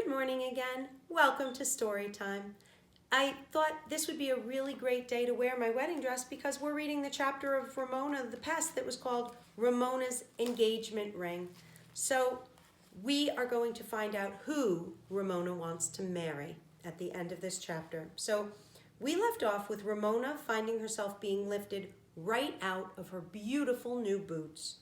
Good morning again. Welcome to story time. I thought this would be a really great day to wear my wedding dress because we're reading the chapter of Ramona the Pest that was called Ramona's Engagement Ring. So we are going to find out who Ramona wants to marry at the end of this chapter. So we left off with Ramona finding herself being lifted right out of her beautiful new boots.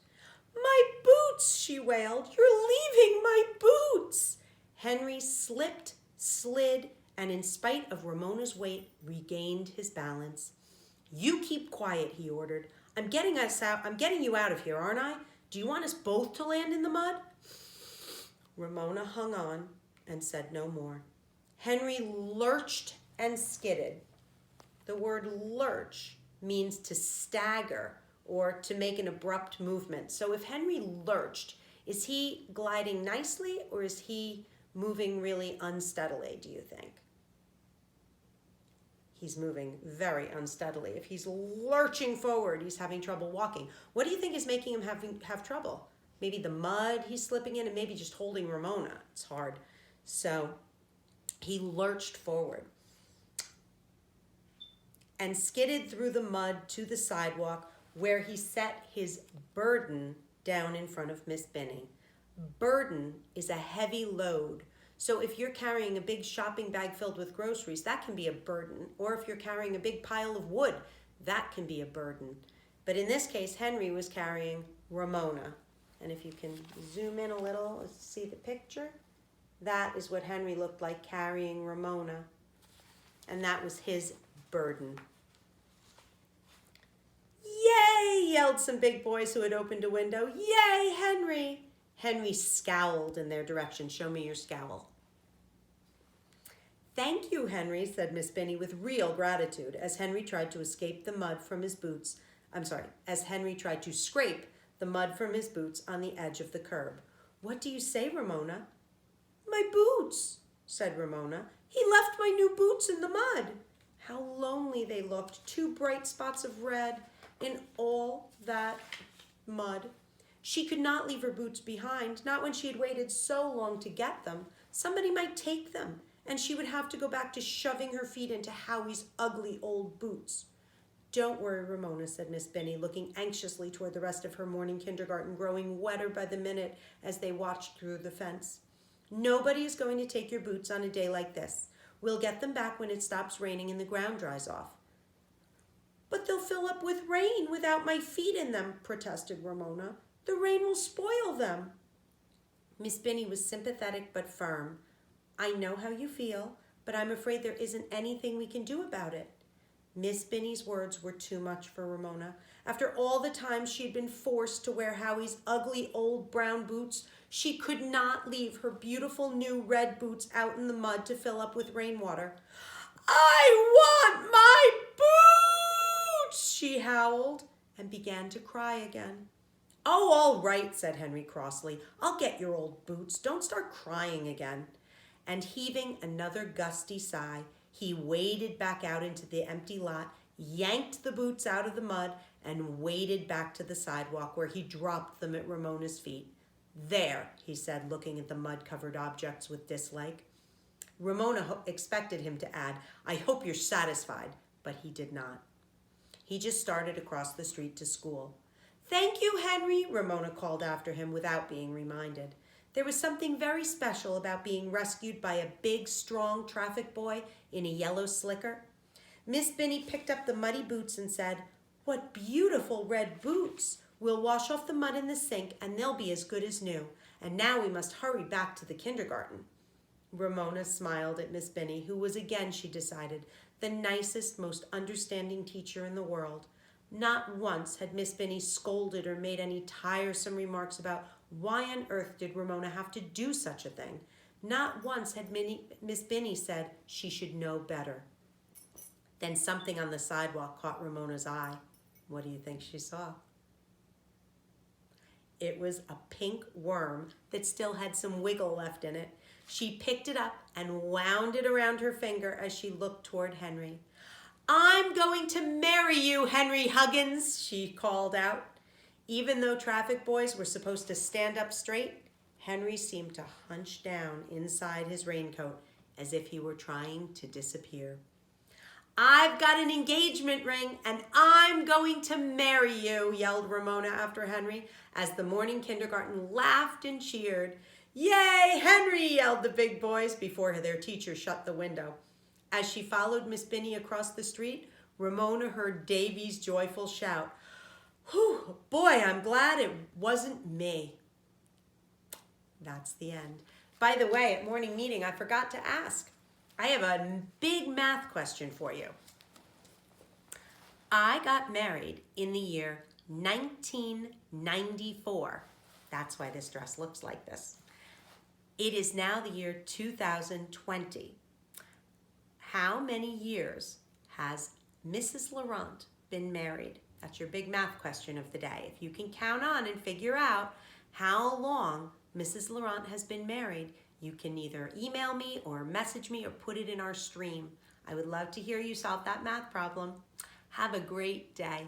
"My boots," she wailed. "You're leaving my boots." Henry slipped, slid, and in spite of Ramona's weight, regained his balance. "You keep quiet," he ordered. I'm getting you out of here, aren't I? Do you want us both to land in the mud?" Ramona hung on and said no more. Henry lurched and skidded. The word lurch means to stagger or to make an abrupt movement. So if Henry lurched, is he gliding nicely or is he moving really unsteadily, do you think? He's moving very unsteadily. If he's lurching forward, he's having trouble walking. What do you think is making him have trouble? Maybe the mud he's slipping in and maybe just holding Ramona. It's hard. So he lurched forward and skidded through the mud to the sidewalk where he set his burden down in front of Miss Benny. Burden is a heavy load. So if you're carrying a big shopping bag filled with groceries, that can be a burden. Or if you're carrying a big pile of wood, that can be a burden. But in this case, Henry was carrying Ramona. And if you can zoom in a little, let's see the picture. That is what Henry looked like carrying Ramona. And that was his burden. "Yay!" yelled some big boys who had opened a window. "Yay, Henry!" Henry scowled in their direction. "Show me your scowl." "Thank you, Henry," said Miss Benny with real gratitude as Henry tried to escape the mud from his boots. As Henry tried to scrape the mud from his boots on the edge of the curb. "What do you say, Ramona?" "My boots," said Ramona. "He left my new boots in the mud." How lonely they looked, two bright spots of red in all that mud. She could not leave her boots behind, not when she had waited so long to get them. Somebody might take them, and she would have to go back to shoving her feet into Howie's ugly old boots. "Don't worry, Ramona," said Miss Benny, looking anxiously toward the rest of her morning kindergarten, growing wetter by the minute as they watched through the fence. "Nobody is going to take your boots on a day like this. We'll get them back when it stops raining and the ground dries off." "But they'll fill up with rain without my feet in them," protested Ramona. "The rain will spoil them." Miss Benny was sympathetic but firm. "I know how you feel, but I'm afraid there isn't anything we can do about it." Miss Benny's words were too much for Ramona. After all the time she had been forced to wear Howie's ugly old brown boots, she could not leave her beautiful new red boots out in the mud to fill up with rainwater. "I want my boots!" she howled and began to cry again. "Oh, all right," said Henry crossly. "I'll get your old boots. Don't start crying again." And heaving another gusty sigh, he waded back out into the empty lot, yanked the boots out of the mud, and waded back to the sidewalk where he dropped them at Ramona's feet. "There," he said, looking at the mud-covered objects with dislike. Ramona expected him to add, "I hope you're satisfied," but he did not. He just started across the street to school. "Thank you, Henry," Ramona called after him without being reminded. There was something very special about being rescued by a big, strong traffic boy in a yellow slicker. Miss Benny picked up the muddy boots and said, "What beautiful red boots! We'll wash off the mud in the sink and they'll be as good as new. And now we must hurry back to the kindergarten." Ramona smiled at Miss Benny, who was again, she decided, the nicest, most understanding teacher in the world. Not once had Miss Benny scolded or made any tiresome remarks about why on earth did Ramona have to do such a thing. Not once had Miss Benny said she should know better. Then something on the sidewalk caught Ramona's eye. What do you think she saw? It was a pink worm that still had some wiggle left in it. She picked it up and wound it around her finger as she looked toward Henry. "I'm going to marry you, Henry Huggins," she called out. Even though traffic boys were supposed to stand up straight, Henry seemed to hunch down inside his raincoat as if he were trying to disappear. "I've got an engagement ring and I'm going to marry you," yelled Ramona after Henry as the morning kindergarten laughed and cheered. "Yay, Henry!" yelled the big boys before their teacher shut the window. As she followed Miss Binney across the street, Ramona heard Davy's joyful shout, "Whew, boy, I'm glad it wasn't me." That's the end. By the way, at morning meeting, I forgot to ask. I have a big math question for you. I got married in the year 1994. That's why this dress looks like this. It is now the year 2020. How many years has Mrs. Laurent been married? That's your big math question of the day. If you can count on and figure out how long Mrs. Laurent has been married, you can either email me or message me or put it in our stream. I would love to hear you solve that math problem. Have a great day.